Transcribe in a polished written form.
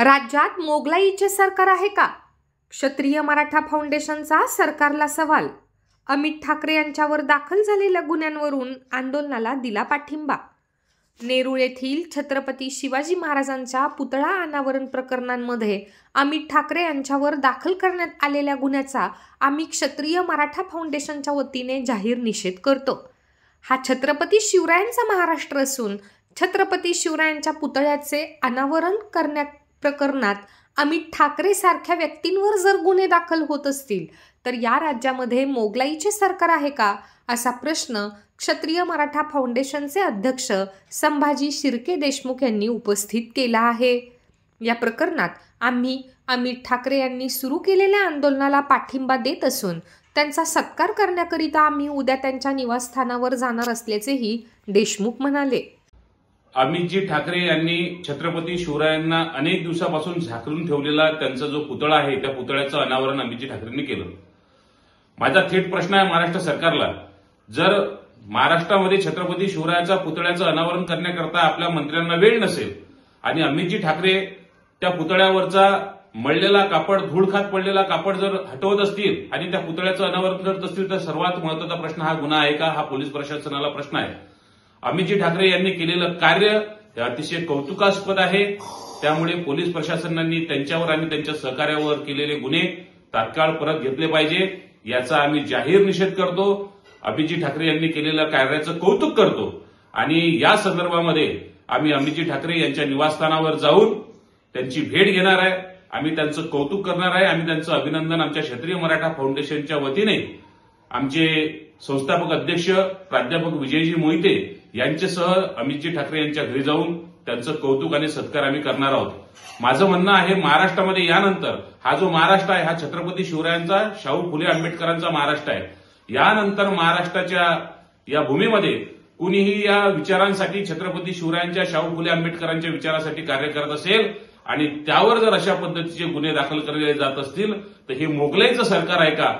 राज्यात मोगलाईचे सरकार आहे का? क्षत्रिय मराठा फाउंडेशनचा सरकारला सवाल. अमित ठाकरे यांच्यावर दाखल झालेल्या गुन्ह्यांवरून आंदोलनाला दिला पाठिंबा. नेरूळ येथील छत्रपती शिवाजी महाराजांच्या पुतळा अनावरण प्रकरणांमध्ये अमित ठाकरे यांच्यावर दाखल करण्यात आलेल्या गुन्ह्याचा आम्ही क्षत्रिय मराठा फाउंडेशनच्या वतीने जाहीर निषेध करतो. हा छत्रपती शिवरायांचा महाराष्ट्र असून छत्रपती शिवरायांच्या पुतळ्याचे अनावरण करण्या प्रकरणात अमित ठाकरे सारख्या व्यक्तींवर जर गुन्हे दाखल होत असतील तर या राज्यामध्ये मोगलाईचे सरकार आहे का, असा प्रश्न क्षत्रिय मराठा फाउंडेशनचे अध्यक्ष संभाजी शिर्के देशमुख यांनी उपस्थित केला आहे. या प्रकरणात आम्ही अमित ठाकरे यांनी सुरू केलेल्या आंदोलनाला पाठिंबा देत असून त्यांचा सत्कार करण्याकरिता आम्ही उद्या त्यांच्या निवासस्थानावर जाणार असल्याचेही देशमुख म्हणाले. अमितजी ठाकरे यांनी छत्रपती शिवरायांना अनेक दिवसापासून झाकून ठेवलेला त्यांचा जो पुतळा आहे त्या पुतळ्याचं अनावरण अमितजी ठाकरेंनी केलं. माझा थेट प्रश्न आहे महाराष्ट्र सरकारला, जर महाराष्ट्रामध्ये छत्रपती शिवरायाच्या पुतळ्याचं अनावरण करण्याकरता आपल्या मंत्र्यांना वेळ नसेल आणि अमितजी ठाकरे त्या पुतळ्यावरचा मळलेला कापड, धूळ खात पडलेला कापड जर हटवत असतील आणि त्या पुतळ्याचं अनावरण करत असतील तर सर्वात महत्त्वाचा प्रश्न हा गुन्हा आहे का, हा पोलीस प्रशासनाला प्रश्न आहे. अमितजी ठाकरे यांनी केलेलं कार्य हे अतिशय कौतुकास्पद आहे. त्यामुळे पोलीस प्रशासनाने त्यांच्यावर आणि त्यांच्या सहकार्यावर केलेले गुन्हे तात्काळ परत घेतले पाहिजे, याचा आम्ही जाहीर निषेध करतो. अमितजी ठाकरे यांनी केलेल्या कार्याचं कौतुक करतो आणि या संदर्भामध्ये आम्ही अमितजी ठाकरे यांच्या निवासस्थानावर जाऊन त्यांची भेट घेणार आहे. आम्ही त्यांचं कौतुक करणार आहे. आम्ही त्यांचं अभिनंदन आमच्या क्षत्रिय मराठा फाउंडेशनच्या वतीने आमचे संस्थापक अध्यक्ष प्राध्यापक विजयजी मोहिते यांच्यासह अमितजी ठाकरे यांच्या घरी जाऊन त्यांचं कौतुक आणि सत्कार आम्ही करणार आहोत. माझं म्हणणं आहे, महाराष्ट्रामध्ये यानंतर हा जो महाराष्ट्र आहे हा छत्रपती शिवरायांचा, शाहू फुले आंबेडकरांचा महाराष्ट्र आहे. यानंतर महाराष्ट्राच्या या भूमीमध्ये कुणीही या विचारांसाठी, छत्रपती शिवरायांच्या, शाहू फुले आंबेडकरांच्या विचारासाठी कार्य करत असेल आणि त्यावर जर अशा पद्धतीचे गुन्हे दाखल केले जात असतील तर हे मोगलाईचं सरकार आहे का,